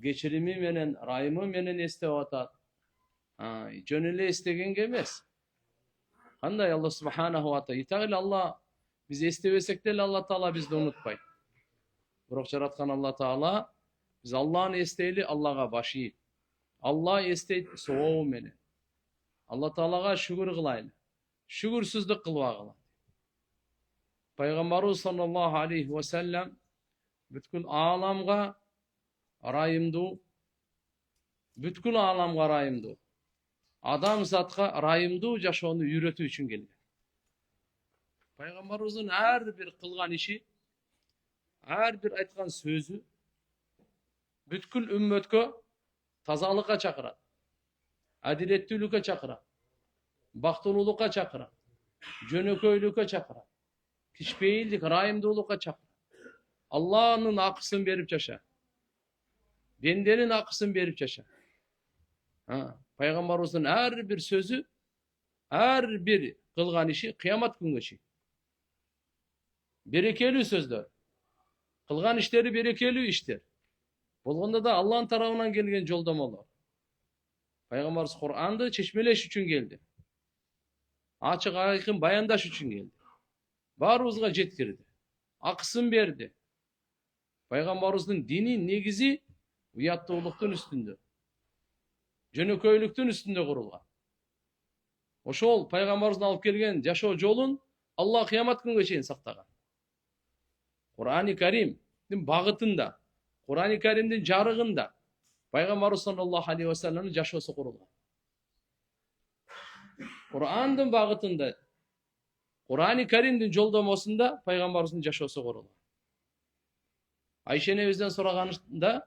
кечирими менен, ырайымы менен эстеп атат. Жөн эле эстегенге эмес. Кандай Алла субханаху ва таала, итак эле Алла биз эстебесек деле Алла Таала бизди унутпайт. Бирок жараткан Алла Таала биз Алланы эстейли, Аллага баш ийип. Алла эстейт сообу менен. Алла Таалага шүгүр кылайлы. Шүгүрсүздүк кылбагыла. Пайгамбарыбыз саллаллаху алейхи ва саллям бүткүл ааламга ырайымдуу, бүткүл ааламга ырайымдуу, адам затка ырайымдуу жашоону үйрөтүү үчүн келген. Пайгамбарыбыздын ар бир кылган иши, ар бир айткан сөзү бүткүл үммөткө тазалыкка чакырат, адилеттүүлүккө чакырат, бактылуулукка чакырат, жөнөкөйлүккө чакырат, кичпейилдик, ырайымдуулукка чакырат. Алланын акысын берип жаша. Бенденин акысын берип жаша. Пайгамбарыбыздын ар бир сөзү, ар бир кылган иши кыямат күнгө чейин берекелүү сөздөр, кылган иштери берекелүү иштер. Болгондо да Алланын тарабынан келген жолдомолор. Пайгамбарыбыз Куранды чечмелеш үчүн келди. Ачык айкын баяндаш үчүн келди. Баарыбызга жеткирди. Акысын берди. Пайгамбарыбыздын дини негизи уяттуулуктун үстүндө, жөнөкөйлүктүн үстүндө курулган. Ошол пайгамбарыбыздын алып келген жашоо жолун Алла кыямат күнгө чейин сактаган. Кур'ани Каримдин багытында, Кур'ани Каримдин жарыгында пайгамбарыбыз саллаллаху алейхи ва салламдын жашоосу курулган. Кур'андын багытында, Кур'ани Каримдин жолдомосунда пайгамбарыбыздын жашоосу курулган. Айша энебизден сураганда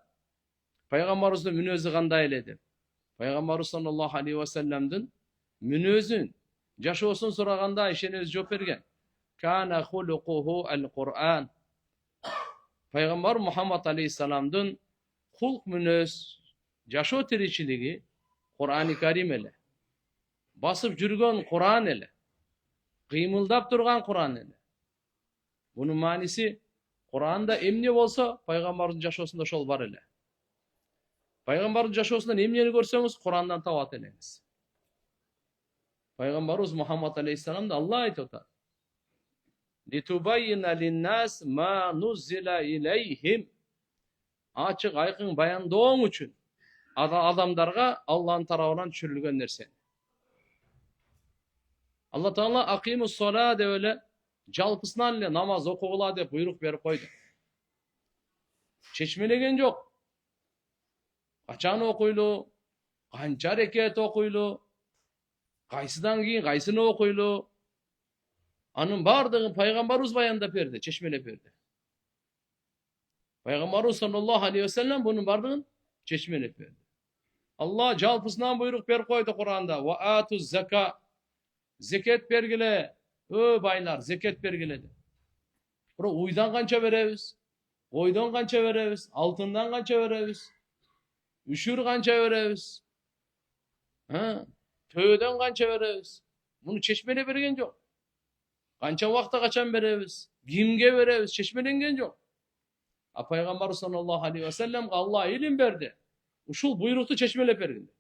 пайгамбарыбыздын мүнөзү кандай эле деп. Пайгамбарыбыз саллаллаху алейхи ва салламдын мүнөзүн, жашоосун сураганда Айша энебиз жооп берген. Кана хулукуху ал-Кур'ан. Пайгамбар Мухаммад алейхиссаламдын кулк мүнөз, жашоо тиричилиги Кур'ани Карим эле. Басып жүргөн Кур'ан эле. Кыймылдап турган Кур'ан эле. Бунун мааниси Кур'анда эмне болсо, пайгамбардын жашоосунда ошол бар эле. Пайгамбардын жашоосунан эмнени көрсөңүз, Кур'андан табат элеңиз. Пайгамбарыбыз Мухаммад алейхиссалам да Алла айтып атат. Литубайина линнас ма нуззила илейхим. Ачык айкын баяндооң үчүн адамдарга Алланын тарабынан түшүрүлгөн нерсе. Алла Таала акимус сола деп эле жалпысынан эле намаз окугула деп буйрук берип койду. Чечмелеген жок. Качан окуйлу, канча рекет окуйлу, кайсыдан кийин кайсыны окуйлу, анын бардыгын пайгамбарыбыз баяндап берди, чечмелеп берди. Пайгамбарыбыз саллаллаху алейхи ва саллям бунун бардыгын чечмелеп берди. Алла жалпысынан буйрук берип койду Кур'анда. Ва ату зака. Зекет бергиле. Байлар, зекет бергиле деп. Бирок уйдан канча беребиз? Ойдон канча беребиз? Алтындан канча беребиз? Үшүр канча беребиз? Төөдөн канча беребиз? Муну чечмелеп берген жок. Канча убакта качан беребиз? Кимге беребиз? Чечмеленген жок. Пайгамбар саллаллаху алейхи ва салламга Алла илим берди. Ушул буйрукту чечмелеп бергенде.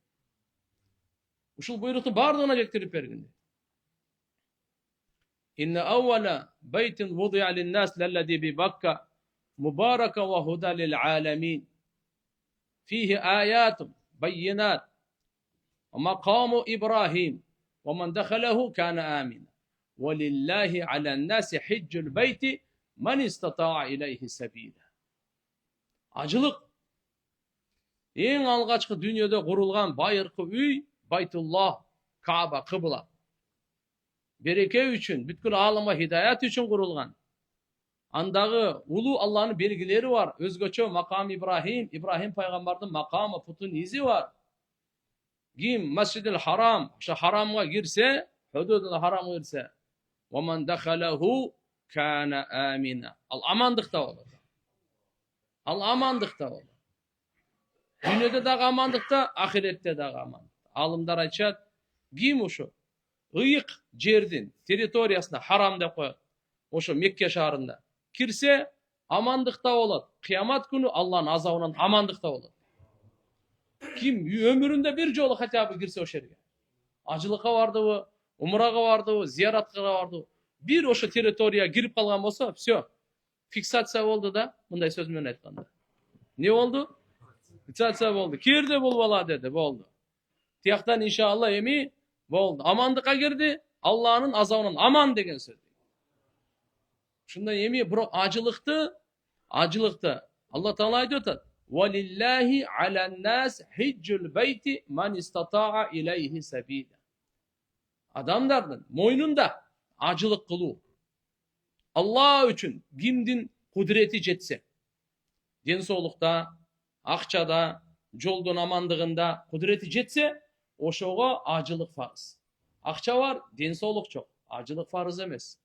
Ушул буйрукту бардыгына жеткирип бергенде. Инна аввала байтин вуди'a лин-нас лаллади би Бакка мубарака ва худа лил-аламин. Фихи аятун баййинат. Мақаму Ибрахим. Ва ман дахалаху кана амина. Ва лиллахи аля-н-наси хиджжул байти ман истата'a илейхи сабила. Ажылык эң алгачкы дүйнөдө курулган байыркы үй Байтуллах, Кааба, кыбла. Береке үчүн, бүткүл ааламга хидаят үчүн курулган. Андагы улуу Алланын белгилери бар. Өзгөчө макам Ибрахим, Ибрахим пайгамбардын макамы, путун изи бар. Ким Масжидил Харам, ошо харамга кирсе, хөдөдүн харамга кирсе, ва ман дахалаху кана амина. Ал амандыкта болот. Ал амандыкта болот. Дүйнөдө дагы амандыкта, ахиретте дагы амандыкта. Алымдар айтышат, ким ошо ыйык жердин территориясына харам деп коет. Ошо Мекке шаарында кирсе амандыкта болот. Кыямат күнү Алланын азабынан амандыкта болот. Kim ömründe bir жолу хотя бы кирсе ошо жерге. Ажылыкка бардыбы, умрага бардыбы, зияратка бардыбы. Bir ошо территорияга кирип калган болсо, все. Фиксация болду да, мындай сөз менен айтканда. Не болду? Фиксация болду. Кирди бул бала деди, болду. Тияктан иншалла эми болду. Амандыкка кирди, Алланын азабынан аман деген сөз. Ушундай эми бирок ажылыкты Алла Таала айтып атат. Валиллахи алан нас хиджул байти ман истатаа илейхи сабила. Адамдардын мойнунда ажылык кылуу. Алла үчүн кимдин кудурети жетсе, ден соолукта, акчада, жолдун амандыгында кудурети жетсе, ошого ажылык фарыз. Акча бар, ден соолук жок, ажылык фарыз эмес.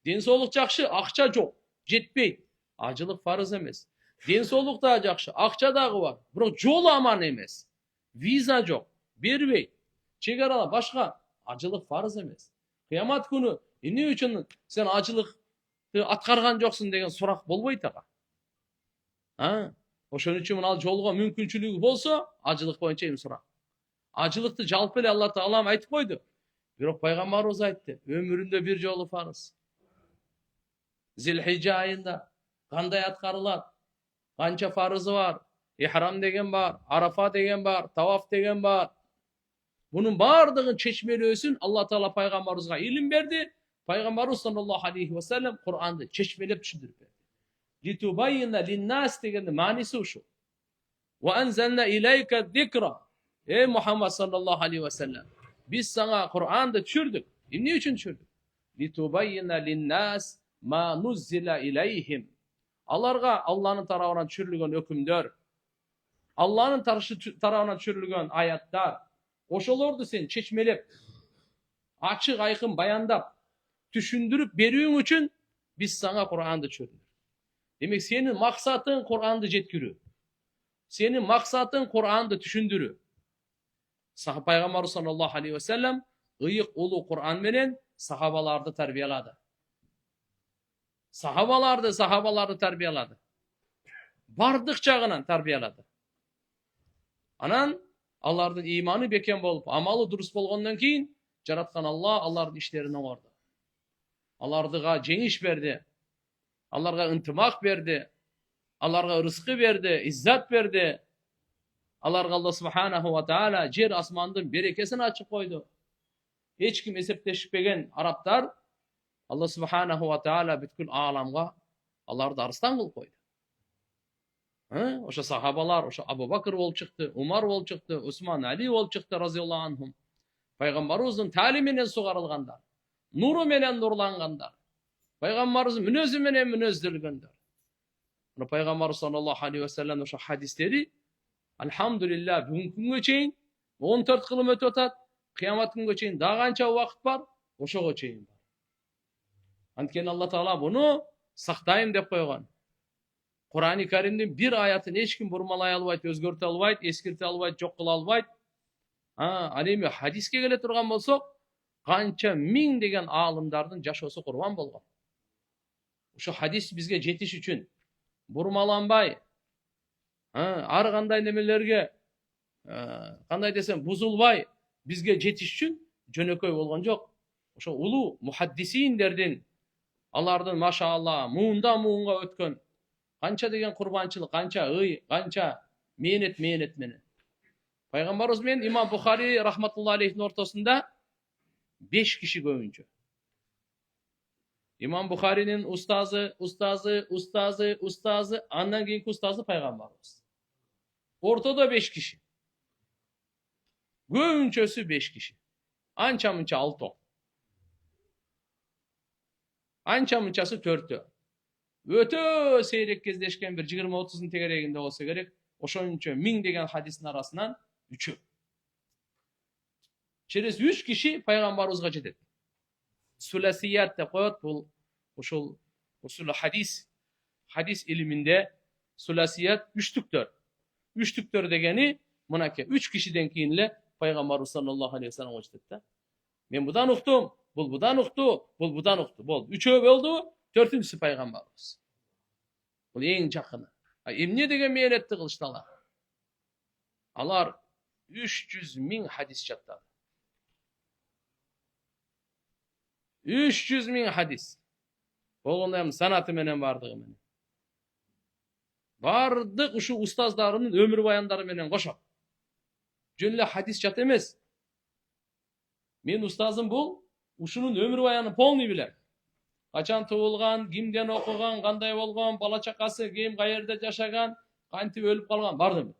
Ден соолук жакшы, акча жок, жетпейт, ажылык фарыз эмес. Ден соолук да жакшы, акча дагы бар, бирок жол аман эмес. Виза жок, бербейт. Чек арала башка, ажылык фарыз эмес. Кыямат күнү эмне үчүн сен ажылыкты аткарган жоксуң деген сурак болбойт ага. Ошон үчүн ал жолго мүмкүнчүлүгү болсо, ажылык боюнча эми сурак. Ажылыкты жалпы эле Алла Таала айтып койду. Бирок пайгамбарыбыз айтты, өмүрүндө бир жолу фарыз. Зилхижа айында кандай аткарылат? Канча фарызы бар? Ихрам деген бар, Арафа деген бар, Таваф деген бар. Bunun бардыгын чечмелөөсүн Алла Таала пайгамбарыбызга илим берди. Пайгамбарыбыз саллаллаху алейхи ва саллям Кур'анды чечмелеп түшүндүрүп берди. Литубайна линнас дегенде мааниси ушул. Ва анзална илейка зикра. Мухаммад саллаллаху алейхи ва саллям, биз сага Кур'анды түшүрдүк. Эмне үчүн түшүрдүк? Литубайна линнас ма нуззила илейхим. Аларга Алланын тарабынан түшүрүлгөн өкүмдөр, Алланын тарабынан түшүрүлгөн аяттар, ошолорду сен чечмелеп, ачык айкын баяндап, түшүндүрүп берүүң үчүн биз сага Кур'анды түшүрдүк. Демек сенин максатың Кур'анды жеткирүү. Сенин максатың Кур'анды түшүндүрүү. Пайгамбар саллаллаху алейхи ва саллям ыйык улуу Кур'ан менен сахабаларды тарбиялады. Сахабаларды тарбиялады. Бардык жагынан тарбиялады. Анан алардын иманы бекем болуп, амалы дурус болгондон кийин жараткан Алла алардын иштерин оңгорду. Алардыга жеңиш берди. Аларга ынтымак берди. Аларга рызкы берди, иззат берди. Аларга Алла субханаху ва таала жер асмандын берекесин ачып койду. Эч ким эсептешпеген арабтар Алла субханаху ва таала бүткүл ааламга аларды арстан кылып койду. Ошо сахабалар, ошо Абу Бакр болуп чыкты, Умар болуп чыкты, Усман, Али болуп чыкты разияллаху анхум. Пайгамбарыбыздын таалими менен сугарылгандар, нуру менен нурлангандар. Пайгамбарыбыздын мүнөзү менен мүнөздөлгөндөр. Пайгамбар саллаллаху алейхи ва саллям ошо хадистери Alhamdulillah бүгүнкү күнгө чейин 14 кылым өтүп атат. Кыямат күнгө чейин дагы канча убакыт бар? Ошого чейин бар. Анткени Алла Таала буну сактайм деп койгон. Кур'ани Каримдин бир аятын эч ким бурмалай албайт, өзгөртө албайт, эскирте албайт, жок кыла албайт. Ал эми хадиске келе турган болсок, канча миң деген аалымдардын жашоосу курбан болгон. Ошо хадис бизге жетиш үчүн бурмаланбай, ар кандай немелерге кандай десем бузулбай бизге жетиш үчүн жөнөкөй болгон жок. Ошо улуу мухаддисиндердин алардын машаалла муунга өткөн канча деген курбанчылык, канча ый, канча мээнет менен. Пайгамбарыбыз менен имам Бухари рахматулла алейхин ортосунда 5 киши көбүнчө. İmam Bukhari'nin ustazı, andan keyinki ustazı Peygamberimiz. Ortada 5 kişi. Göğünçösü 5 kişi. Ança mınça 6. Ança mınçası 4. Ötö seyrek kezdeşken bir 20-30'un tegereginde olsa gerek. Oşonunçö 1000 degen hadisin arasından 3'ü. Через 3 kişi Peygamberimizge жетет. Sülasiyat de koyat bu usul hadis iliminde sülasiyat üçtüktör degeni mınake 3 kişiden kiyinle Peygamber sallallahu aleyhi ve sellem geçti. Men budan uqtum, bul budan uqtu, bul budan uqtu. Bol 3'ü boldu, 4-üncüsü Peygamberimiz. Bu en jakını. Emne degen mehnetni kılıştalar. Alar 300.000 hadis жаттады. 300.000 hadis. Болгондо эми санаты менен бардыгы менен. Бардык ушу устаздарынын өмүр баяндары менен кошоп. Жөн эле hadis жат эмес. Мен устазым бул, ушунун өмүр баянын полный билем. Качан туулган, кимден окуган, кандай болгон, бала чакасы ким, каерде жашаган, кантип өлүп калган бардыгын.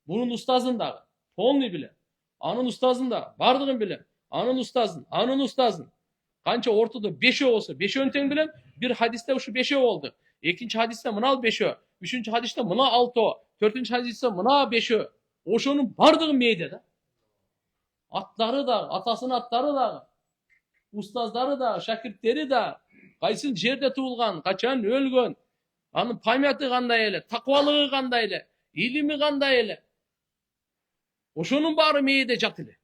Bunun устазын дагы полный билем. Анын устазын да бардыгын билем. Анын устазын. Канча ортодо 5 болсо, 5-өн тең билем. Bir hadiste ушу 5 болду. Экинчи hadiste мына 5, үчүнчү hadiste мына 6, төртүнчү hadiste мына 5. Ошонун бардыгын мээде да. Атлары да, атасынын аттары да, устаздары да, шакирттери да, кайсы жерде туулган, качан өлгөн, анын памяты кандай эле, таквалыгы кандай эле, илими кандай эле. Ошонун баары мээде жат эле.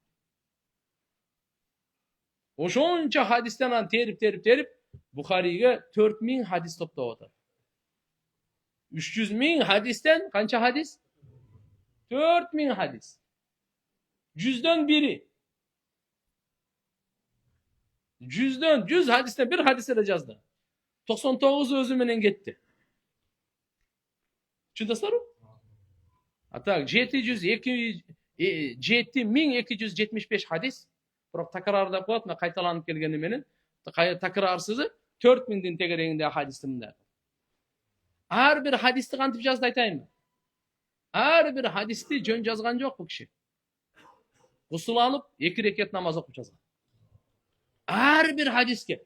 Ошонча hadisten анан терип Бухариге 4000 hadis топтоп атат. 300.000 hadisten канча hadis? 4000 hadis. 100'den biri. 100 hadisten bir hadisleri yazdı. 99 özü menen gitti. Чындасыздарбы? Так, 7275 hadis. Бирок такырардап коет, мен кайталанып келгени менен такырарсызы 4000'din тегерегинде hadistimde. Ар бир hadisти кантип жазды айтайынбы? Ар бир hadisти жөн жазган жок бул киши. Гусул алып, 2 рекет намаз окуп жазган. Ар бир hadisке.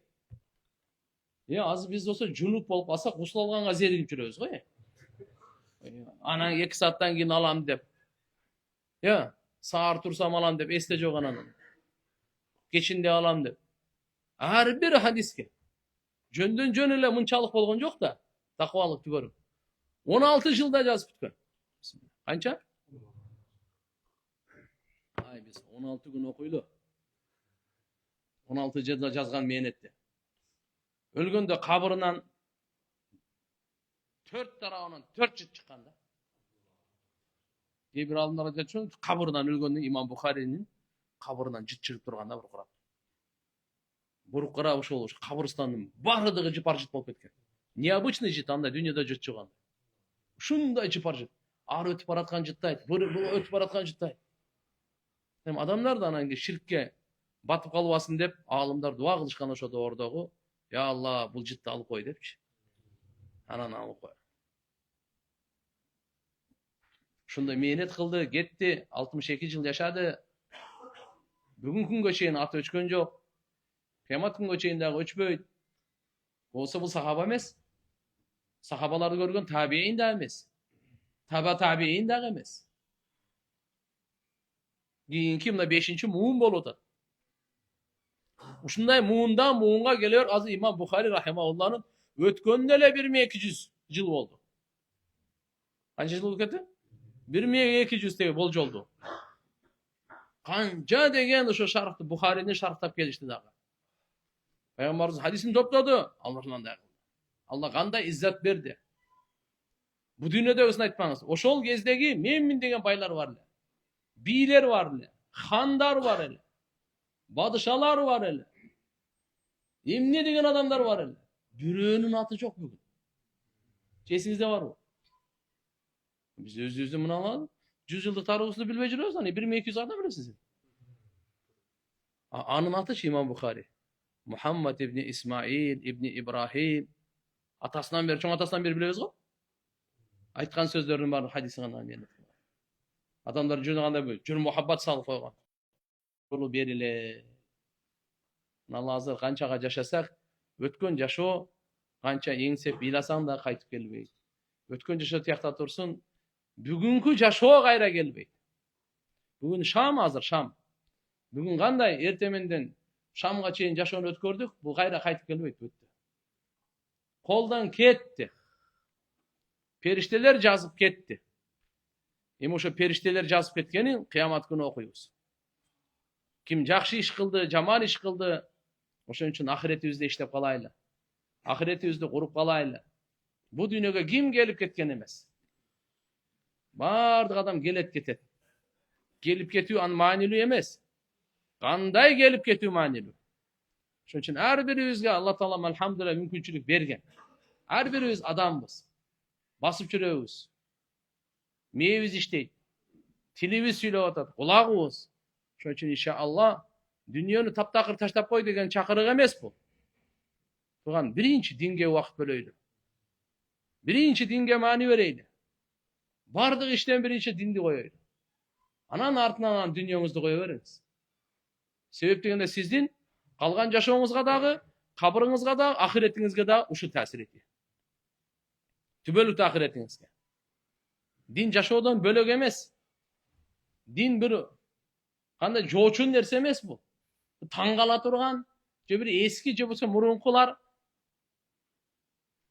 Азыр биз болсо жунуп болуп калсак, гусул алганга зеригип жүрөбүз го. Анан 2 сааттан кийин алам деп. Саар турсам алам деп, эсте жок анан. Кечинде алам деп. Ар бир hadisке. Жөндөн жөн эле мынчалык болгон жок да. Таквалык түгөрүп. 16 жылда жазып бүткөн. Канча? Biz 16 gün okuylu. 16 жылда жазган мээнетти. Өлгөндө кабырынан 4 тарабынан 4 жыт чыккан да. Кээ бир алдымдар айтат, кабырынан өлгөндө имам Бухаринин кабырынан жыт чыгып турган да буркурап. Буркурап ошол кабырстандын бардыгы жыпар жыт болуп кеткен. Необычный жыт, анда дүйнөдө жыт чыган. Ушундай жыпар жыт. Ар өтүп бараткан жыттайт, бул өтүп бараткан жыттайт. Адамдар да анан ширкке батып калбасын деп, аалымдар дуа кылышкан ошодо ордогу. Я Алла, бул жытты алып кой депчи. Анан алып кой. Ушундай мээнет кылды, кетти, 62 жыл жашады. Бүгүнкү күнгө чейин аты өчкөн жок. Кыямат күнгө чейин дагы өчпөйт. Болсо бул сахаба эмес. Сахабаларды көргөн табиин да эмес. Табиин дагы эмес. Кийинки мына 5-чи муун болуп атат. Ушундай муунга келер азыр имам Бухари рахимахуллахнын өткөн эле 1200 жыл болду. Канча жыл болуп кетти? 1200 теге болжолду. Канча деген ошо шархты Бухарини шархтап келишти дагы. Пайгамбарыбыз хадисин топтоду, Аллахтан да. Алла кандай иззат берди. Бу дүйнөдө өзүн айтпаңыз. Ошол кездеги менмин деген байлар бар эле. Бийлер бар эле, хандар бар эле, бадышалар бар эле. Эмне деген адамдар бар эле. Бирөөнүн аты жок бүгүн. Эсиңизде барбы? Биз өзүбүздү мына 100 жылдык тарыхыбызды билбей жүрөбүз, аны 1200 адам билесиз. Анын аты имам Бухари. Мухаммад ибн Исмаил ибн Ибрахим. Атасынан бери, чоң атасынан бери билебиз го? Айткан сөздөрүнүн баары хадисин гана менен. Адамдар жүрүн кандай бой, жүрүн мухаббат салып койгон. Бул бериле. Алла азыр канчага жашасак, өткөн жашоо канча эңсеп ыйласаң да кайтып келбейт. Өткөн жашоо тиякта турсун, бүгүнкү жашоо кайра келбейт. Бүгүн шам азыр шам. Бүгүн кандай эртеменден шамга чейин жашоону өткөрдүк, бул кайра кайтып келбейт өттү. Колдон кетти. Периштелер жазып кетти. Эми ошо периштелер жазып кеткенин кыямат күнү окуйбуз. Ким жакшы иш кылды, жаман иш кылды, ошон үчүн ахиретибизде иштеп калайлы. Ахиретибизди куруп калайлы. Бу дүйнөгө ким келип кеткен эмес. Бардык адам келет кетет. Gelip ketүү maanilүү emес. Kандай gelip ketүү maanilүү. Şoň üçin her biribizge Allah Taala elhamdülillah mümkinçilik bergen. Her birimiz adamız. Basıp çürebиz. Meyimiz işteyt. Tilimiz süylep atat. Kulagыбыз. Şoň üçin inşallah dünyany taptakır taşlap koy degen çakırık emes bu. Tugan birinci dinge wagt böleýli. Birinci dinge mani bereýli. Bardyk işten birinci dindi koýaýly. Anan artyndan dünýäňizdi koýa beriňiz. Sebep degende sizdin kalgan yaşaşoňuzga dagы, kabrıňyzga dagı, ahiretiňizge dagı uşu täsir etýär. Tübelük ahiretiňizge. Din yaşaşodan bölek emes. Din bir kандай joçun nerse emes bu. Taňgala turgan, je bir eski je bolsa murunkular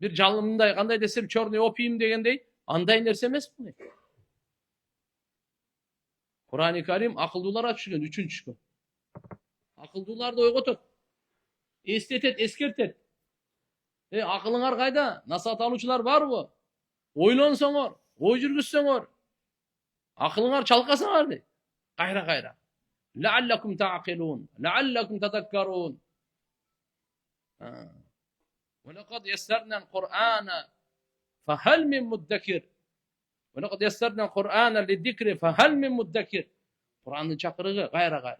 bir jalymynday kандай desem çorny opiyim degendey, anday nerse emes bu. Kur'an-ı Kerim akıllılara düşkün, üçüncü gün. Akıllılar da oygotot. Estetet, eskertet. Akılыңар kayda? Nasihat aluşular var mı? Oylansaňar, oy jürgüsseňar. Akılыңар çalkasaňar de. Gayra. La'allakum ta'qilun, la'allakum tatafakkarun. Ve lekad yessarna'l Kur'ana fehel min muddekir. Ve lekad yessarna'l Kur'ana lidzikri fehel min muddekir. Kur'anyň çakyrıgy gayra.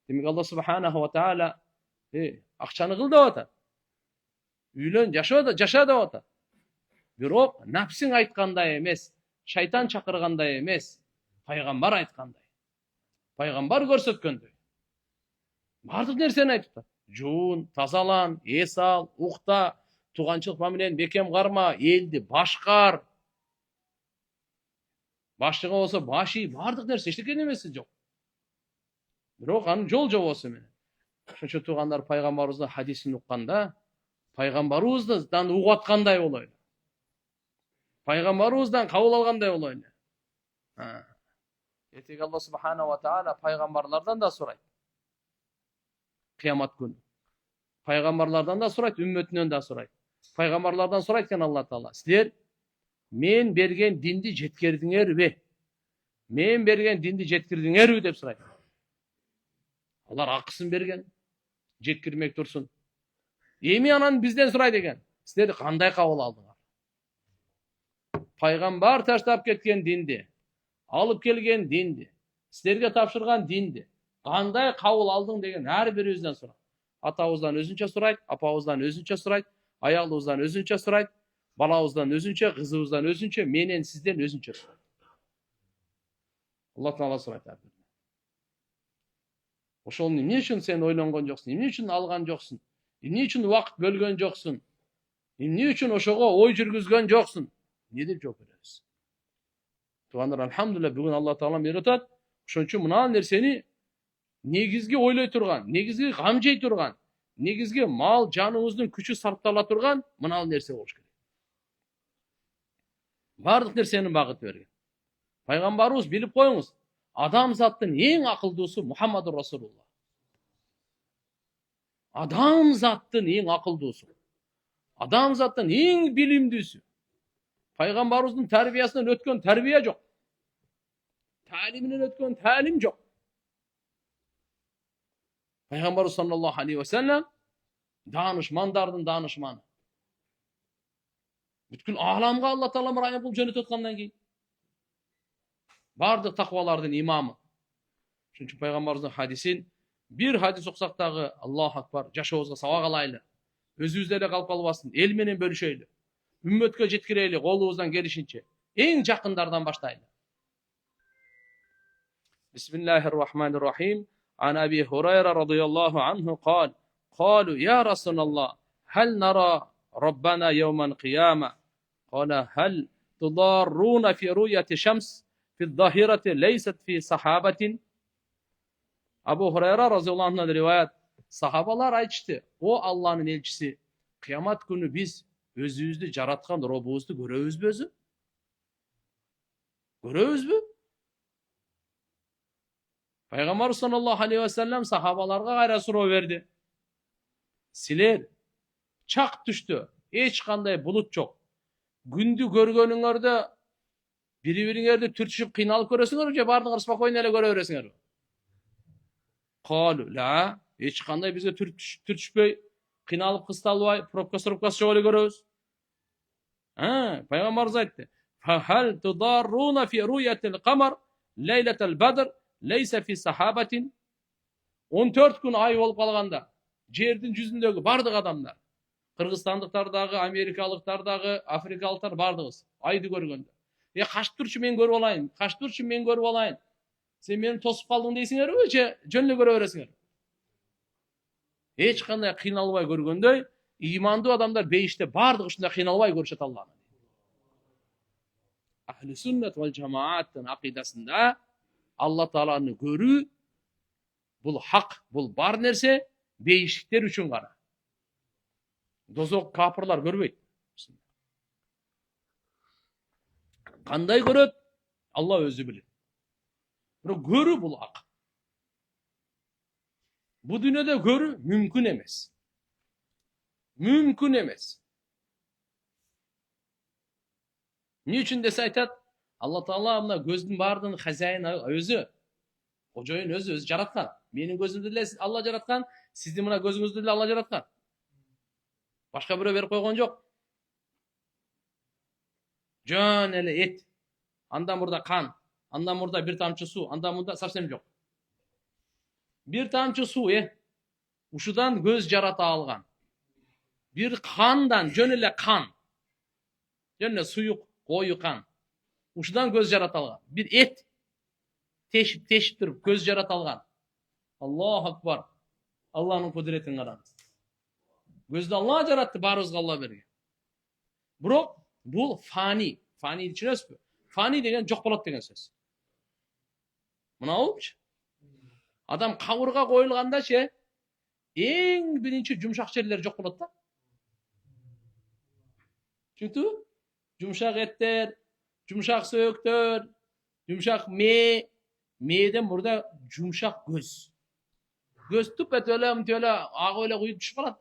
Demek Allah Subhanahu ve Taala akçany kıl dep atar. Üýlen, yaşa dep atar. Birok nafsiň aýtkanday emes, şaytan çakyrganday emes, paýgambar aýtkanday. Paýgambar görsetkenday. Bardyk nerseni aýtyplar. Juun, tazalan, esal, ukta, tugançylyk bilen bekem garma, eldi başkar. Başlygy bolsa başy, bardyk nerse eşlik edemezsi jok. Birok anyň jol bolsa mene. Şoňça tuganlar paýgambarymyzyň hadisini ukganda, paýgambarymyzdan ugup atkanday bolaýly. Paýgambarymyzdan kabul alganday bolaýly. Etegi Allah Subhanahu wa Taala paýgambarlardan da soraýt. Kıyamat günü. Paýgambarlardan da soraýt, ümmetinden da soraýt. Paýgambarlardan soraýtken Allah Taala, sizler men bergen dindi jetkerdiňerbi? Men bergen dindi jetkerdiňerbi dep soraýt. Onlar akısın bergen, jetkirmek dursun. Emi anan bizden soraýt eken, sizler kanday kabul aldyňar? Paýgambar taşlap ketken dindi, alıp kelgen dindi, sizlerge tapşyrgan dindi. Kanday kabul aldyň degen her biribizden soraýt. Atawızdan özünçe soraýt, apawızdan özünçe soraýt, aýalybızdan özünçe soraýt, balabızdan özünçe, kızыбızdan özünçe, menen sizden özünçe soraýt. Allah Taala soraýt. Oşol ne üçün sen oýlangan joksun? Ne üçün algan joksun? Ne üçün wagt bölgen joksun? Ne üçün oşoga oy jürgüzgen joksun? Ne dep jogap bereriz? Tuganlar elhamdülillah bugün Allah Taala beratat. Şoň üçin muna nerseni negizgi oýlay turgan, negizgi gamjay turgan, negizgi mal janymyzdyn küçü sarptala turgan muna nerse boluş gerek. Bardyk nerseni bagyt bergen. Paýgambarymyz bilip koýuňuz. Adam zattın en akıldısı Muhammedur Resulullah. Adam zattın en akıldısı. Adam zattın en bilimdisi. Paýgambarymyzdyn terbiyesinden ötken terbiye yok. Taliminden ötken talim yok. Paýgambar sallallahu aleyhi ve sellem danışmandardyň danışmanı. Bütün alamga Allah Taala muraýat bolup jönöt atgandan keyin bardyk takwalardyň imamy. Çünki paýgambaryň hadisin bir hadis oksak dagı Allahu akbar jaşabybызга sabak alayly. Özübüzde ele kalıp kalbasın, el menen bölüşeýli. Ümmetke jetkireyli, golubuzdan gelişinçe. En jakyndardan başlaýly. Bismillahirrahmanirrahim. An Abi Hurayra radıyallahu anhu قال قالوا يا رسول الله هل نرى ربنا يوم القيامة قال هل تضارون في رؤية شمس في الظاهرة ليست في صحابة. Abu Hurayra radıyallahu anh'dan rivayet. Sahabalar aytıştı. O Allah'ın elçisi. Kıyamet günü biz özümüzde jaratkan robubuzdu görebizbi özü? Görebizbi? Peygamber sallallahu aleyhi ve sellem sahabalarga gayra suro verdi. Siler çak düştü. Hiç kanday bulut çok. Gündü görgönüňerde Бири-бириңерди түртүшүп кыйналып көрөсүңөрбү же баардыгыңар спокойно эле көрө бересиңерби? Калу ла, эч кандай бизге түртүшпөй, кыйналып кысталбай, пробка жок эле көрөбүз. Пайгамбарыбыз айтты: "Фахал тударруна фи ру'ятил камар лейлатал бадр лейса фи сахабатин". 14 күн ай болуп калганда, жердин жүзүндөгү бардык адамдар, кыргызстандыктар дагы, америкалыктар дагы, африкалыктар бардыгыбыз айды көргөндө. Качып турчу мен көрүп алайын, качып турчу мен көрүп алайын. Сен мени тосуп калдың дейсиңерби же жөн эле көрө бересиңер? Эч кандай кыйналбай көргөндөй, имандуу адамдар бейиште бардыгы ушундай кыйналбай көрүшөт Алланы. Ахли сүннет вал жамааттын акыйдасында Алла Тааланы көрүү бул хак, бул бар нерсе, бейиштиктер үчүн гана. Дозок капырлар көрбөйт. Кандай көрөт? Алла өзү билет. Бирок көрүү бул ак. Бу дүйнөдө көрүү мүмкүн эмес. Мүмкүн эмес. Эмне үчүн десе айтат, Алла Таала мына көздүн баардыгын хазяйыны өзү, кожоюн өзү жараткан. Менин көзүмдү эле Алла жараткан, сиздин мына көзүңүздү эле Алла жараткан. Башка бирөө берип койгон жок. Жөн эле эт, андан мурда кан, андан мурда бир тамчы суу, андан мурда совсем жок. Бир тамчы суу, ушудан көз жарата алган. Бир кандан жөн эле кан, жөн эле суюк, кою кан. Ушудан көз жарата алган. Бир эт тешип туруп көз жарата алган. Аллаху акбар. Алланын кудретин караңыз. Көздү Алла жаратты, баарыбызга Алла берген. Бирок бул фани. Фани түшүнөсүзбү? Фани деген жок болот деген сөз. Мынабычы? Адам кабырга коюлганда эң биринчи жумшак жерлери жок болот да. Түшүндүңбү? Жумшак эттер, жумшак сөөктөр, жумшак мээден мурда жумшак көз. Көз туп этип эле, мынтип эле агып эле куюп түшүп калат.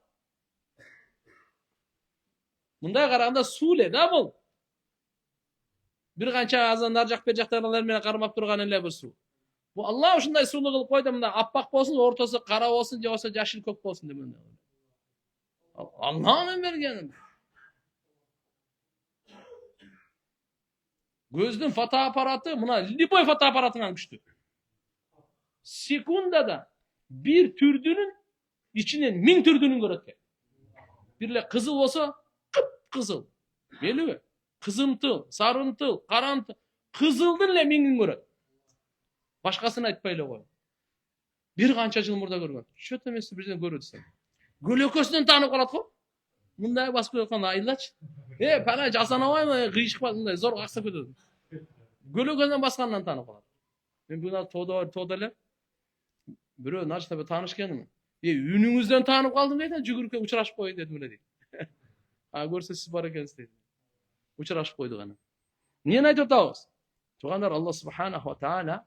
Мындай караганда суу эле да бул. Бир канча азан ар жак бер жактагылар менен кармап турган эле бул суу. Бу Алла ушундай суулуу кылып койду, мында аппак болсун, ортосу кара болсун, же болбосо жашыл көк болсун деп. Алланын бергени. Көздүн фотоаппараты мына любой фотоаппаратыңан күчтүү. Секундада бир түрдүнүн ичинен 1000 түрдүнүн көрөт. Бир эле кызыл болсо, кып-кызыл. Белиби? Кызымтыл, сарымтыл, карамтыл. Кызылдын эле 1000-ин көрөт. Башкасын айтпай эле кой. Бир канча жыл мурда көргөн. Чөтө эмес бирден көрөт десем. Көлөкөсүнөн таанып калат го. Мындай басып койгон айылачы. Пана жасанабайбы, кыйшыкпа, мындай зор аксап кетет. Көлөкөсүнөн баскандан таанып калат. Мен буга тоодо эле бирөө начтабы тааныш экенмин. Үнүңүздөн таанып калдым дейт, жүгүрүп учурашып коеюн дедим эле дейт. Көрсө сиз бар экенсиз дейт. Учурашып койдук аны. Эмнени айтып атабыз? Туугандар, Алла субханаху ва таала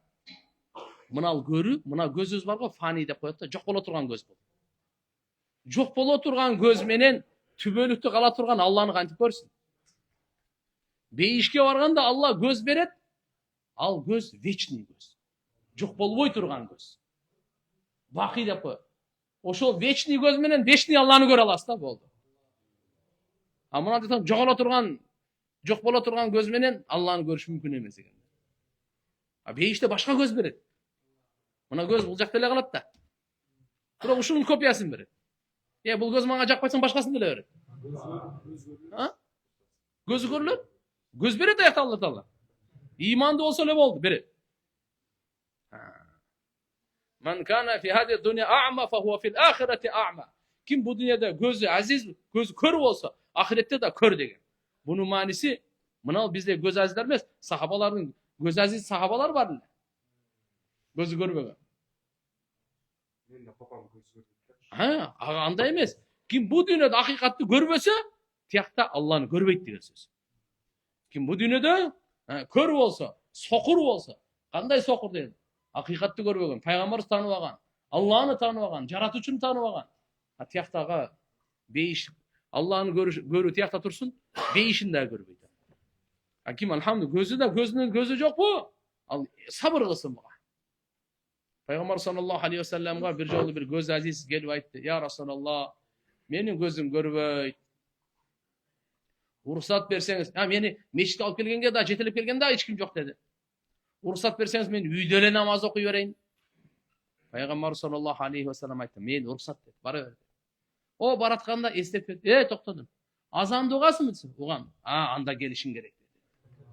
мына көрүү, мына көзүбүз бар го, фани деп коет да, жок боло турган көз бул. Жок боло турган көз менен түбөлүктү кала турган Алланы кантип көрсүн? Бейишке барганда Алла көз берет, ал көз вечный көз. Жок болбой турган көз. Бакый деп коет. Ошол вечный көз менен вечный Алланы көрө аласыз да, болду. Мына десем жоголо турган, жок боло турган көз менен Алланы көрүш мүмкүн эмес экен. Бейиште башка көз берет. Мына көз бул жакта эле калат да. Бирок ушунун копиясын берет. Бул көз мага жакпайсың, башкасын деле берет. Көзү көрүлөт. Көз берет аякта Алла Таала. Имандуу болсо эле болду, берет. Ман кана фи хади дуня а'ма фа хуа фил ахирати а'ма. Ким бу дүйнөдө көзү азиз, көзү көр болсо, ахиретте да көр деген. Бунун мааниси мына бизде көз азизлер эмес, сахабалардын көз азиз сахабалар бар эле. Көзү көрбөгөн. Мен да папам көзү көрбөйт. Андай эмес. Ким бу дүйнөдө акыйкатты көрбөсө, тиякта Алланы көрбөйт деген сөз. Ким бу дүйнөдө көр болсо, сокур болсо, кандай сокур деген? Акыйкатты көрбөгөн, пайгамбарды тааныбаган, Алланы тааныбаган, жаратуучуну тааныбаган. Тияктага бейиш, Алланы көрүү тиякта турсун, бейишин да көрбөйт. Аким алхамду көзүнүн көзү жокпу? Ал сабыр кылсын буга. Пайгамбар саллаллаху алейхи вассаламга бир жолу бир көз азиз келип айтты: "Я Расулаллах, менин көзүм көрбөйт. Уруксат берсеңиз." Мени мечитке алып келгенге да, жетелеп келгенде да эч ким жок деди. Уруксат берсеңиз мен үйдө эле намаз окуй берейин. Пайгамбар саллаллаху алейхи вассалам айтты: "Мен уруксат" dedi. Бара бер. О баратканда эстеп кетти. Токтодум. Азанды угасыңбы десем, угам. Анда келишиң керек dedi.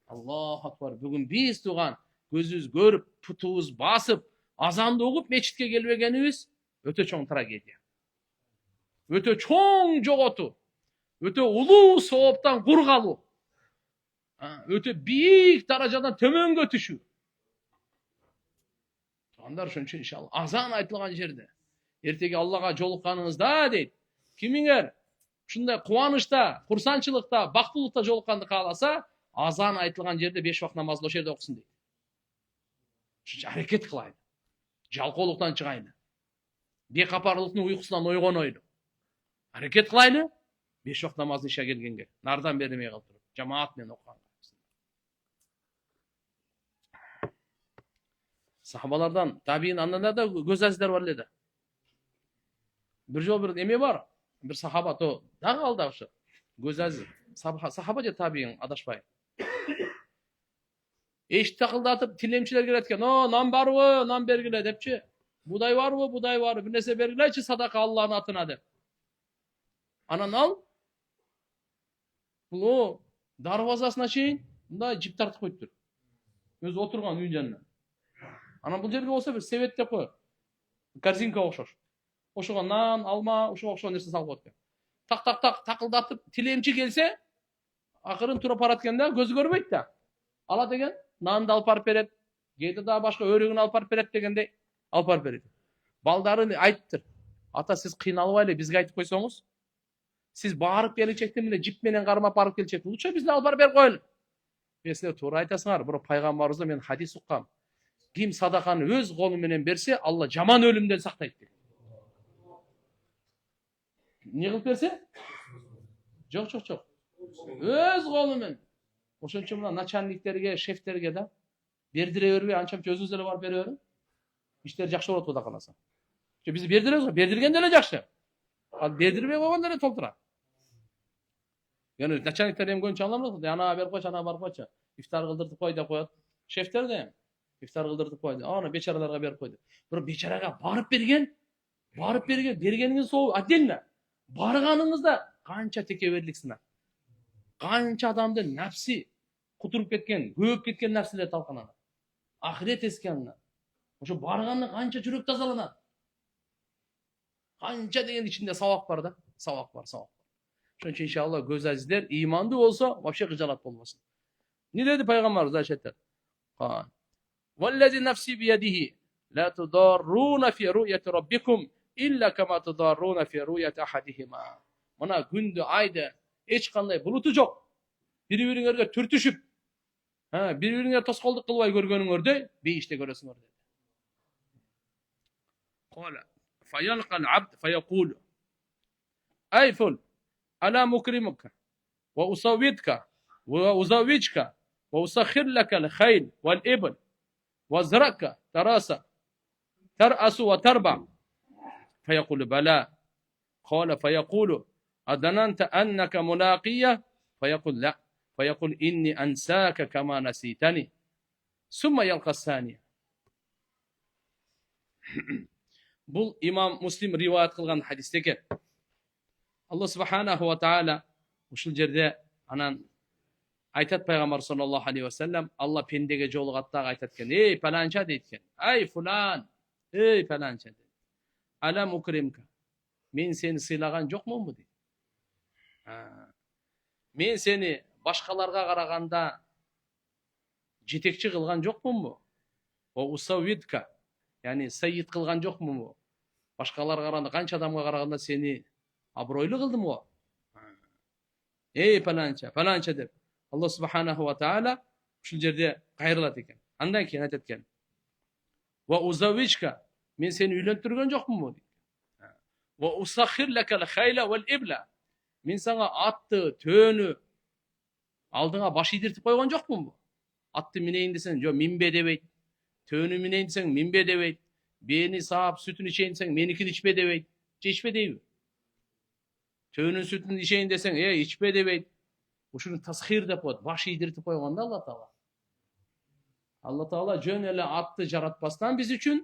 Аллаху акбар. Бүгүн биз туган көзүбүз көрүп, путубуз басып, азанды угуп мечитке келбегенибиз өтө чоң трагедия. Өтө чоң жоготуу. Өтө улуу сооптан кур калуу. Өтө бийик даражадан төмөнгө түшүү. Туугандар, ошон үчүн иншалла азан айтылган жерде эртеги Аллага жолукканыңызда дейт, кимиңер ушундай кубанычта, курсанчылыкта, бактылыкта жолукканды кааласа, азан айтылган жерде 5 вакыт намазды ошол жерде окусун дейт. Ошо аракет кылайлы. Жалкоолуктан чыгайлы. Бекапарлыктын уйкусунан ойгонойлу. Аракет кылайлы. 5 вакыт намазды иша келгенге нардан бермей калып туруп, жамаат менен окуганга. Сахабалардан, табиин андан да көз азиздер бар эле да. Бир жол бир эме бар. Бир сахаба то дагы алда ошо. Көз азиз. Сахаба же табиин адашпай. Эшик такылдатып, тилемчилер келет экен. Нан барбы? Нан бергиле депчи. Будай барбы? Будай бар. Бир нерсе бергилечи садака Аллахтын атына деп. Анан ал бул дарбазасына чейин мындай жип тартып коюптур. Өзү отурган үйүн жанына. Анан бул жерге болсо бир себет деп коет. Корзинка окшош. Ошого нан, алма, ошого окшогон нерсе салып коет экен. Так такылдатып, тилемчи келсе, акырын тура барат экен да, көзү көрбөйт да. Алат экен, нанды алып барып берет. Кээде да башка өрөгүн алып барып берет дегендей алып барып берет. Балдары айтыптыр. Ата, сиз кыйналбайлы, бизге айтып койсоңуз, сиз барып келечектен эле жип менен кармап барып келчек. Лучше бизди алып барып берип коелу. Силер туура айтасыңар. Бирок пайгамбарыбыздан мен хадис уккам. Ким садаканы өз колу менен берсе, Алла жаман өлүмдөн сактайт деген. Не кылып берсе? Жок. Өз колу менен. Ошон үчүн мына начальниктерге, шефтерге да бердире бербей, анча өзүңүз эле барып бере бериң. Иштер жакшы болот Кудай кааласа. Биз бердиребиз го, бердирген деле жакшы. Ал бердирбей койгондо эле толтурат. Yani начальниктер эми көбүнчө аңламайт. Ана берип койчу, ана барып койчу. Ифтар кылдыртып кой деп коет. Шефтер да ифтар кылдыртып койду. Аны бечараларга берип койду. Бирок бечарага барып берген, бергениңиз сол отдельно. Барганыңызда канча текеберлик сынак. Канча адамдын нафси кутуруп кеткен, көөп кеткен нерселер талканат. Ахирет эскенинен. Ошо барганда канча жүрөк тазаланат. Канча деген ичинде сабак бар да. Сабак бар. Ошон үчүн иншалла көз азиздер ыймандуу болсо, вообще кыжалат болбосун. Не dedi Peygamberimiz ayetler? وَالَّذِي نَفْسِي بِيَدِهِ لَا تُضَارُّونَ فِي رُؤْيَةِ رَبِّكُمْ إِلَّا كَمَا تُضَارُّونَ فِي رُؤْيَةِ أَحَدِهِمَا. Mana gündü, ayda hiç kanday bulutu yok. Birbirine türtüşüp, birbirine toskolduk kılbay görgönüңөрдөй beyişte görösüңөр dedi. قال فيلقى العبد فيقول أي فل ألا مكرمك وأصوتك وأزوجك وأسخر لك الخيل والإبل وأزرعك ترأس وتربع فيقول بلى قال فيقول أظننت أنك ملاقية فيقول لا فيقول إني أنساك كما نسيتني ثم يلقى الثانية. Бұл имам Муслим риваят кылган хадисте экен. Алла субханаху ва таала ушул жерде анан айтат пайгамбар саллаллаху алейхи ва саллям, Алла пендеге жолугатта айтат экен: "Эй паланча" дейт экен. "Ай фулан, эй паланча" дейт. "Ала мукримка. Мен сени сыйлаган жокмунбу" дейт. Мен сени башкаларга караганда жетекчи кылган жокмунбу? Ва усавидка, яни сайид кылган жокмунбу? Башкаларга караганда, канча адамга караганда сени абройлуу кылдым го. Эй паланча деп Алла субханаху ва таала ушул жерде кайрылат экен. Андан кийин айтат экен: "Ва узавичка, мен сени үйлөнтүргөн жокмунбу?" дейт. "Ва усаххир лакал хайла вал ибла, мен сага атты, төөнү, Алдыңа баш ийдиртип койгон жокмунбу? Атты минейин десең, жок, минбе дебейт. Төөнү минейин десең, минбе дебейт. Бени саап сүтүн ичейин десең, меникин ичпе дебейт. Же ичпе дейби? Төөнүн сүтүн ичейин десең, ичпе дебейт. Ушуну тасхир деп коет, баш ийдиртип койгон да Алла Таала. Алла Таала жөн эле атты жаратпастан биз үчүн,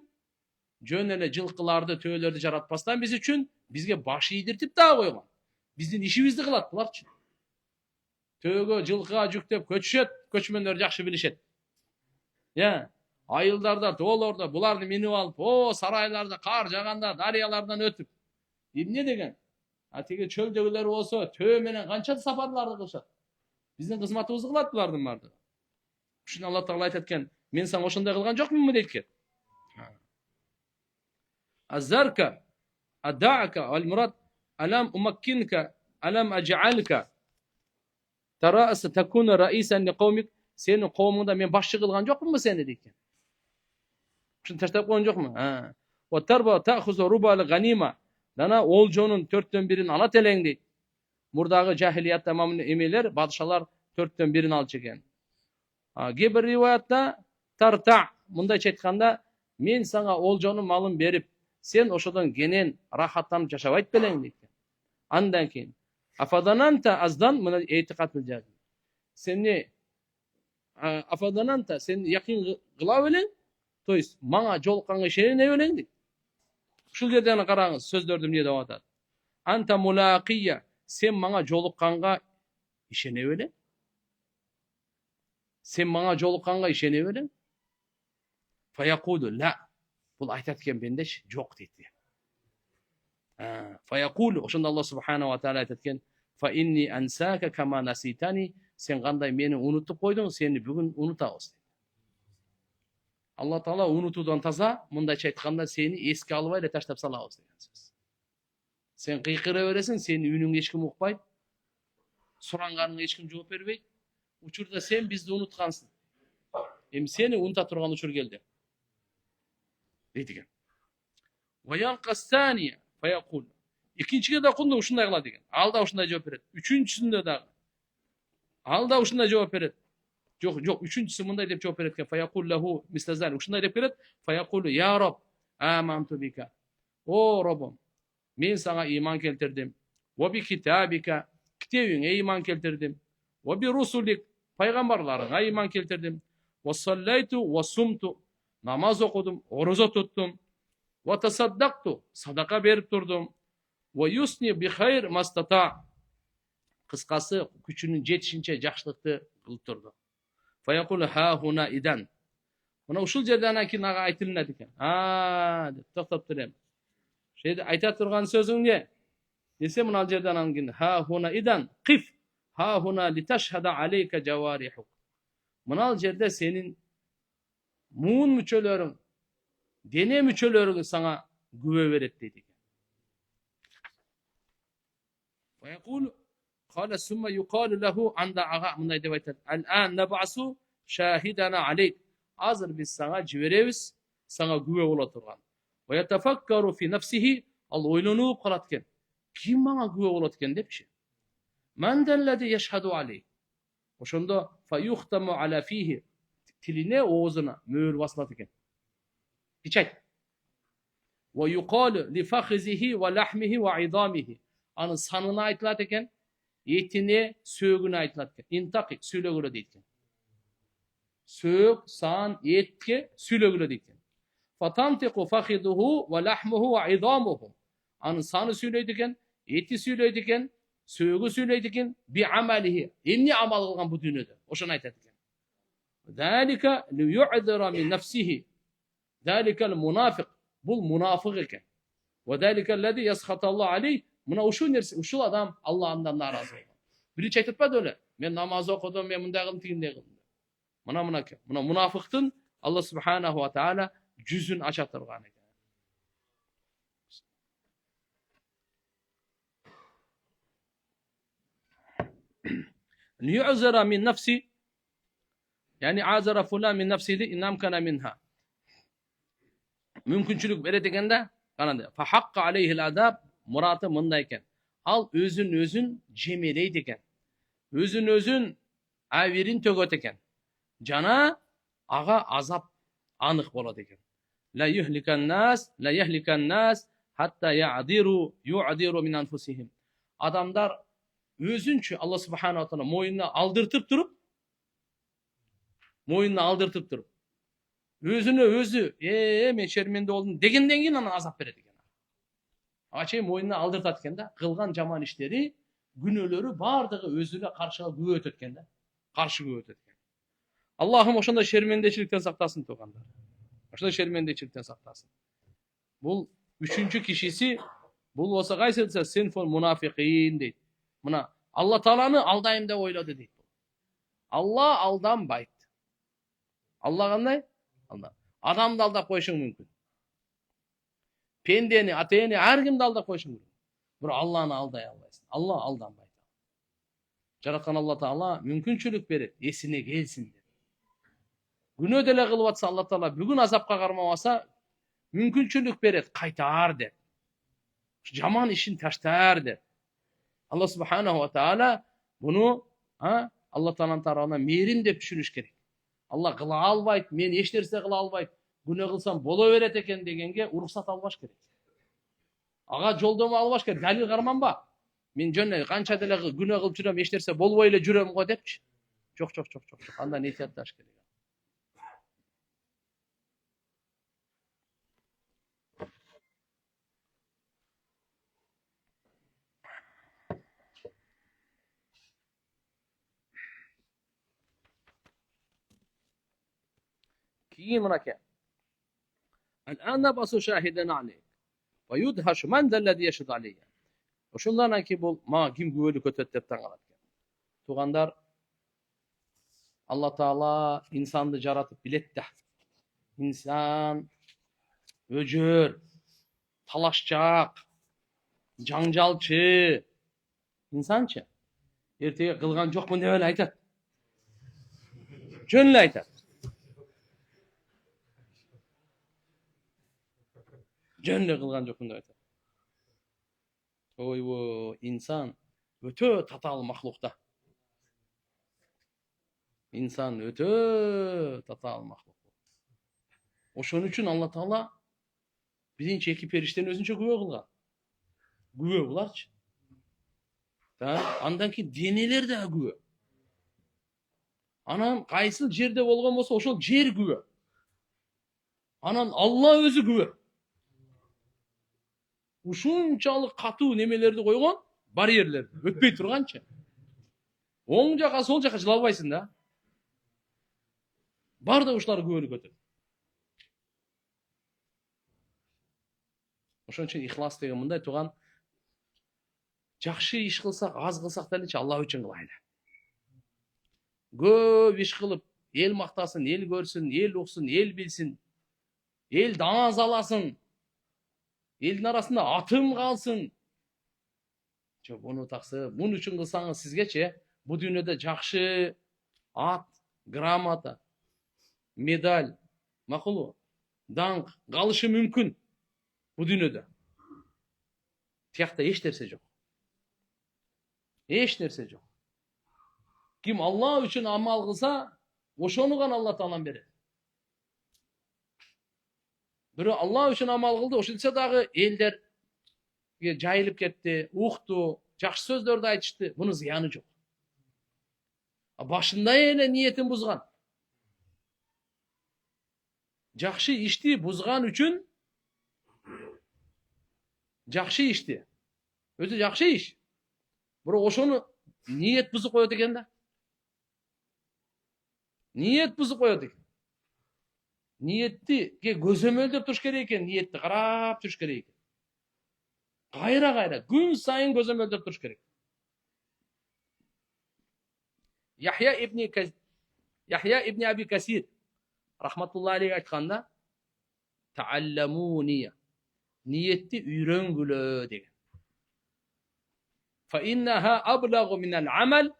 жөн эле жылкыларды, төөлөрдү жаратпастан биз үчүн бизге баш ийдиртип дагы койгон. Биздин ишибизди кылат буларчы. Төөгө, жылкыга жүктөп көчүшөт, көчмөндөр жакшы билишет. Айылдарда, тоолордо буларды минип алып, сарайларда кар жаганда, дарыялардан өтүп. Эмне деген? Тиги чөлдөгүлөр болсо, төө менен канча сапарларды кылышат. Биздин кызматыбызды кылат булардын баардыгы. Ушуну Алла Таала айтат экен, мен сага ошондой кылган жокмунбу дейт экен. Аззарка, адака, ал-мурад, алам умаккинка, алам аж'алка. Тарас такуна раисан ли кавмик. Сенин коомуңда мен башчы кылган жокмунбу сени дейт экен. Ушуну таштап койгон жокмун? Ва тарба таахузу рубал ганима. Дана олжонун 4/1 алат элең дейт. Мурдагы жахилиятта эмелер, бадшалар 4/1 алчу экен. Кээ бир риваятта тарта, мындайча айтканда, мен сага олжонун малын берип, сен ошодон кенен рахаттанып жашабайт белең дейт. Андан кийин афадананта аздан мына этикат жазды. Сени афадананта сен якын кыла белең? То есть мага жолукканга ишене белең дейт. Ушул жерден караңыз, сөздөрдү эмне деп атат? Анта мулaqiyya, сен мага жолукканга ишене белең? Сен мага жолукканга ишене белең? Фаякулу ла. Бул айтат экен бендеш, жок дейт. Фаякулу, ошондо Алла субхана ва таала айтат экен, фа инни ансака кама наситани, сен кандай мени унутуп койдуң, сени бүгүн унутабыз. Алла Таала унутуудан таза, мындайча айтканда сени эске албай эле таштап салабыз деген сөз. Сен кыйкыра бересиң, сенин үнүңдү эч ким укпайт. Суранганыңа эч ким жооп бербейт. Учурда сен бизди унуткансың. Эми сени унута турган учур келди. Дейт экен. Ваянкастания фаякул. Экинчиге да кунду ушундай кылат экен. Ал да ушундай жооп берет. Үчүнчүсүндө дагы. Ал да ушундай жооп берет. Жок, үчүнчүсү мындай деп жооп берет экен. Фаякул лаху мислазали. Ушундай деп берет. Фаякулу я раб, аманту бика. О Робом, мен сага иман келтирдим. Ва би китабика, китебиңе иман келтирдим. Ва би русулик, пайгамбарларыңа иман келтирдим. Ва саллайту ва сумту, намаз окудум, орозо туттум. Ва тасаддакту, садака берип турдум. Ва юсни би хайр мастата. Кыскасы, күчүнүн жетишинче жакшылыкты кылып турду. Фаякул ха хуна идан. Мына ушул жерден анан кийин ага айтылынат экен. Деп токтоп турем. Шеде айта турган сөзүң эмне? Десе мына жерден анан кийин ха хуна идан киф ха хуна литашхада алейка жаварихук. Мына жерде сенин муун мүчөлөрүң, дене мүчөлөрүң сага күбө берет дейт экен. Фаякул кала сумма юкалу лаху анда ага мындай деп айтат. Ал-ан набасу шахидана алейк. Азыр биз сага жиберебиз, сага күбө боло турган. Ва ятафаккару фи нафсихи, ал ойлонуп калат экен. Ким мага күбө болот экен депчи. Ман даллади яшхаду алейк. Ошондо фа юхтаму ала фихи, тилине оозуна мөөр басылат экен. Печать. Ва юкалу ли фахизихи ва лахмихи ва идамихи. Анын санына айтылат экен, этине, сөөгүнө айтылат экен. Интаки, сүйлөгүлө дейт экен. Сөök, сан, этке сүйлөгүлө дейт экен. Фатантику фахидуху ва лахмуху ва идамуху. Анын саны сүйлөйт экен, эти сүйлөйт экен, сөөгү сүйлөйт экен, би амалихи. Эмне амал кылган бу дүйнөдө? Ошону айтат экен. Залика ли ю'дира мин нафсихи. Залика al-munafiq. Бул мунафык экен. Ва залика аллади ясхаталлаху алейх. Мына ушул нерсе, ушул адам Аллахдан наразы болгон. Биринчи айтып атпады беле? Мен намаз окудум, мен мындай кылдым, тигиндей кылдым. Мына мунафыктын Алла субханаху ва таала жүзүн ача турган экен. Лию'зара мин нафси, yani azara fulan min nafsihi innam kana minha. Мүмкүнчүлүк берет экенде, канада. Fa haqqa alayhi al-adab, мураты мындай экен. Ал өзүн жемелейт экен. Өзүн абирин төгөт экен. Жана ага азап анык болот экен. La yuhlikan nas hatta yu'diru min anfusihim. Adamlar özünçü Allah subhanahu wa taala moyununa aldırtıp durup özünü özü men şermende oldum degенден кийин анан азап берет экен. Ачай моюнуна алдыртат экен да, кылган жаман иштери, күнөөлөрү бардыгы өзүнө каршы күбө өтөт экен да. Каршы күбө өтөт экен. Аллахым ошондой шермендечиликтен сактасын туугандар. Ошондой шермендечиликтен сактасын. Бул үчүнчү кишиси, бул болсо кайсысы? Синфул мунафикин дейт. Мына Алла Тааланы алдайм деп ойлоду дейт. Алла алданбайт. Алла кандай? Адамды алдап коюшуң мүмкүн. Пендени, атени, ар кимди алдап коюшуң мүмкүн. Бирок Алланы алдай албайсың. Алла алданбайт. Жараткан Алла Таала мүмкүнчүлүк берет, эсине келсин деп. Күнөө деле кылып атса Алла Таала бүгүн азапка кармабаса, мүмкүнчүлүк берет, кайтаар деп. Жаман ишин таштаар деп. Алла Субханаху ва Таала буну Алла Тааланын тарабынан мээрим деп түшүнүш керек. Алла кыла албайт, мен эч нерсе кыла албайт, күнөө кылсам боло берет экен дегенге уруксат албаш керек. Ага жолдомо албаш керек, далил карманба. Мен жөн канча деле күнөө кылып жүрөм, эч нерсе болбой эле жүрөм го депчи. Жок. Андан этиятташ керек. Кийин мынакей. الآن نبعث شاهدا عليك ويدهش من ذا الذي يشهد عليه. Ошондан кийин бул мага ким күбөлүк өтөт деп таң калат экен. Туугандар, Алла Таала инсанды жаратып билет да. Инсан өжөр, талашчак, жаңжалчы. Инсанчы эртеге кылган жокмун деп эле айтат. Жөн эле айтат. Жөн эле кылган жокмун деп айтат. Ойбой, инсан өтө татаал махлук да. Инсан өтө татаал махлук. Ошон үчүн Алла Таала биринчи эки периштени өзүнчө күбө кылган. Күбө буларчы. Андан кийин денелер да күбө. Анан кайсыл жерде болгон болсо ошол жер күбө. Анан Алла өзү күбө. Ушунчалык катуу немелерди койгон, барьерлерди өтпөй турганчы. Оң жака, сол жака жыла албайсың да. Бардыгы ушулар күбөлүк өтөт. Ошон үчүн ихлас деген мындай тууган, жакшы иш кылсак, аз кылсак делечи Алла үчүн кылайлы. Көп иш кылып, эл мактасын, эл көрсүн, эл уксун, эл билсин, эл даңаз аласын, элдин арасында атым калсын. Жок, буну таксы, мун үчүн кылсаңыз сизгечи бу дүйнөдө жакшы ат, грамота, медаль, макулу, даңк калышы мүмкүн бу дүйнөдө. Тиякта эч нерсе жок. Эч нерсе жок. Ким Алла үчүн амал кылса, ошону гана Алла Таалам берет. Бирок Алла үчүн амал кылды, ошентсе дагы элдер жайылып кетти, укту, жакшы сөздөрдү айтышты, бунун зыяны жок. Башында эле ниетин бузган. Жакшы ишти бузган үчүн, жакшы ишти, өзү жакшы иш. Бирок ошону ниет бузуп коет экен да. Ниет бузуп коет экен. Ниетти көзөмөлдөп туруш керек экен, ниетти карап туруш керек экен. Кайра, күн сайын көзөмөлдөп туруш керек. Яхья ибн Аби Касир рахматуллахи алейхи айтканда, таалламуния, ниетти үйрөнгүлө деген. Фа иннаха аблагу минал амал,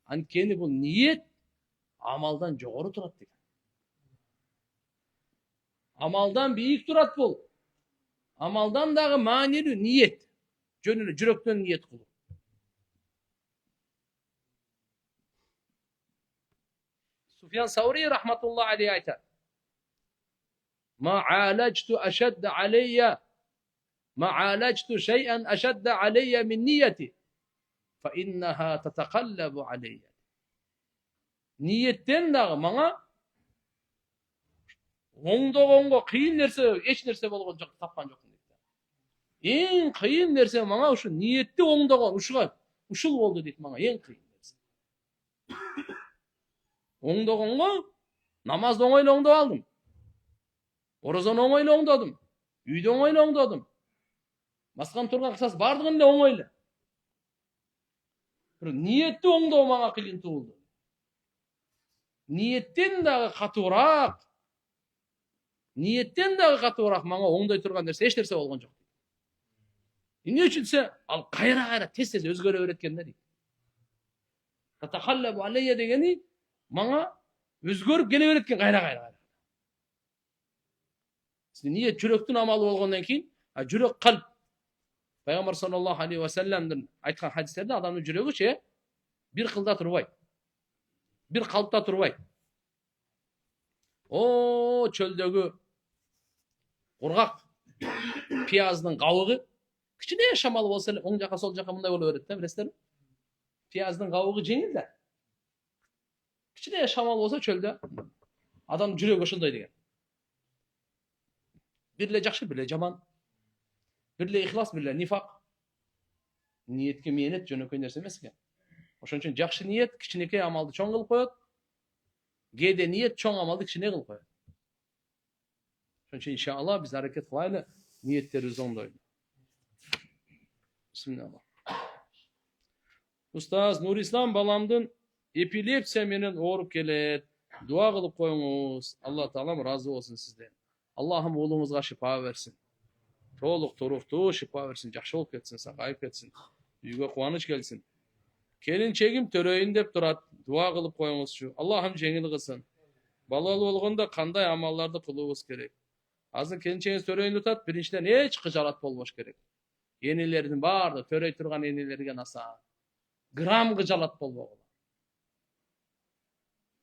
анткени бул ниет амалдан жогору турат деген. Амалдан бийик турат бул. Амалдан дагы маанилүү ниет. Жөн эле жүрөктөн ниет кылуу. Sufyan Sauri rahmatullah aleyhi aytar. Ma alajtu ashadda aleyya ma alajtu şey'en ashadda aleyya min niyeti fa innaha tatakallabu aleyya. Niyetten dağı maňa oňdogongo kıyın nerse, eç nerse bolgon jok, tappan jok. Eň kıyın nerse maňa uşu niyetli oňdogon, uşul boldu deyip maňa eň kıyın nerse. Oňdogongo namazda oňoýla oňdop aldım. Orazan oňoýla oňdodum. Üýde oňoýla oňdodum. Maskan turgan kısas bardygynda oňoýla. Niyetli oňdop maňa kıyynty boldu. Niyetten dağı katırak. Niyetten dağı katırak maňa oňdoy turgan nerse eç nerse bolgon jok. Ne üçünse al kayra tez özgöre öğretkenler deyip. Tatakallabu aleyye degeni maňa özgörüp gele öğretken kayra. Niyet jürektin amalı bolgondan keyin, jürek kalp. Peygamber sallallahu aleyhi ve sellem'den aytkan hadislerde adamın jüregi bir kılda turbayt. Bir kalpta turbayt. O çöldögü kurgak piyazdın kawygy kiçine şamalı bolsa oň jaka sol jaka mınday bolup berет da, bilesizlermi? Piyazdın kawygy jeňil de. Kiçine şamalı bolsa çölde adam jüregi oşunday degen. Birle jakşy, birle jaman. Birle ihlas, birle nifak. Niyetke menet jönököy nerse emes eken. Oşon üçin jakşy niyet kiçinekey amaldy çoň kılıp koýat. Gede niyet çoň amaldy kiçine kılıp koýat. Oşon üçin inşallah biz hareket kılaýly, niyetlerimiz oňdoýly. Bismillah. Ustaz Nur İslam balamdın epilepsiya menen orup gelet. Dua kılıp koyunuz. Allah Taalam razı olsun sizden. Allah'ım oğlumuzga şifa versin. Toluk toruktu şifa versin. Jakşı bolup ketsin, sagaýyp ketsin. Üýge kuwanyç gelsin. Kelinçegim töreýin dep durat. Dua kılıp koyunuzçu. Allah'ım jeňil kılsın. Balaly bolgonda kanday amallardy kılybız gerek. Azın kelinçegiňiz töreýin tutat, birinçiden hiç kıjarat bolboş gerek. Yenilerden bardy, töreý turgan yenilerge nasa. Gram kıjalat bolbogy.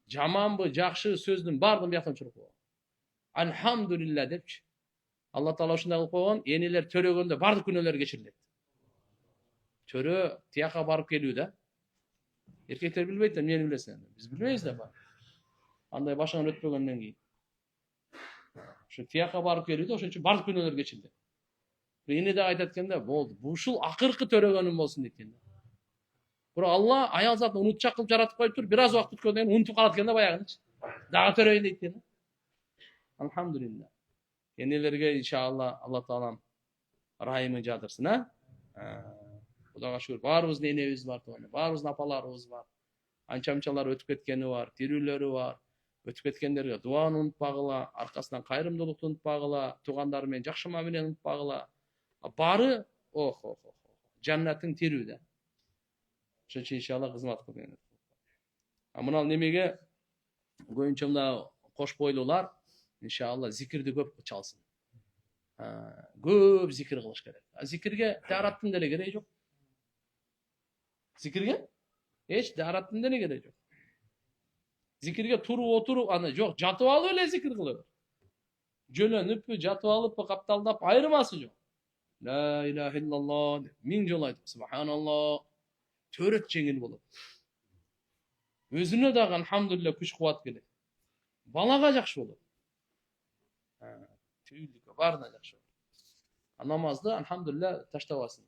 Jamanby, jakşy sözdün bardym ýakynçylyk bol. Alhamdulillah depçi. Allah Taala şunday kılıp koygan, yeniler töregönde bardyk güneler geçirilet. Töre tiyaka barıp geliyor da. Erkekler bilbeyt de, meni bilesen. Biz bilmeyiz de bar. Anday başaňan ötpegenden keyin. Şu tiyaka barıp geliyor da, oşon üçin bardyk güneler geçirildi. Yine de aytatkende boldu. Bu uşul akırkı töregönüm bolsun deytkende. Bura Allah ayal zatını unutçak kılıp jaratyp koyuptur. Biraz wagt ötkenden keyin unutup kalatkende bayagynyç. Daga töreýin deytkende. Alhamdulillah. Yenilerge inşallah Allah Taalam rahimi jadyrsın ha. Xudaga şükür. Barыбыздın enebimiz var toğany. Barыбыздın apalarыбыз var. Ança-munçalar ötüp ketkeni var, tirүүлöri var. Ötüp ketkenlerge duany unutpagıla, arkasından kayrımdılыкты unutpagıla, tugandary menен jakşı mamileni unutpagıla. Bары jannatyň tirүү de. Şoň üçin inşallah hyzmat kılýan. Mınal nemege goýunça mına koş boýlular inşallah zikirdi köp çalsın. Köp zikir kılış gerek. Zikirge daratdın dele gerek jok. Zikirge hiç daratdın dele gerek jok. Zikirge turup oturup ana jok, jatyp alıp ele zikir kılıyor. Jölönüp, jatyp alıp, kaptaldap ayrıması jok. La ilahe illallah, min jol aytyp, subhanallah. Töret jeňil bolup. Özüne dagı alhamdulillah güç kuwat gelet. Balaga jakşı bolup. Tüýlüke barna jakşı. Namazda alhamdulillah taştabasın.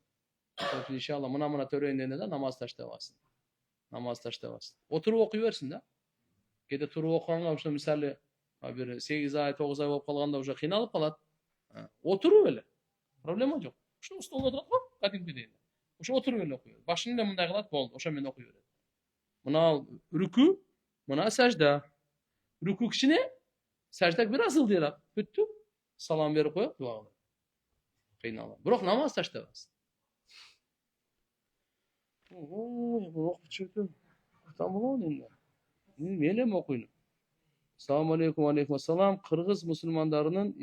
İnşallah mına töreýinde de namaz taştabasın. Namaz taştabasın. Oturup okuýbersin da. Gede turup okuganga uşa misali bir 8 ay 9 ay bolup kalganda uşa kynalyp kalat. Oturup ele. Problema jok. Uşa stolda oturup kadimki. Uşa oturup ele okuýar. Başyny da mınday kılat boldu. Oşa men okuýar. Mına rükû, mına sajda. Rükû kiçine, sajda biraz ıldyrak. Bütdi. Salam berip koýup dua kılar. Kıynalar. Biroq namaz taştabasın. Bu okup çöktüm. Tamam oldu indi. Melem okuýun. Assalamu aleykum, aleykum assalam. Kırgız musulmanlarının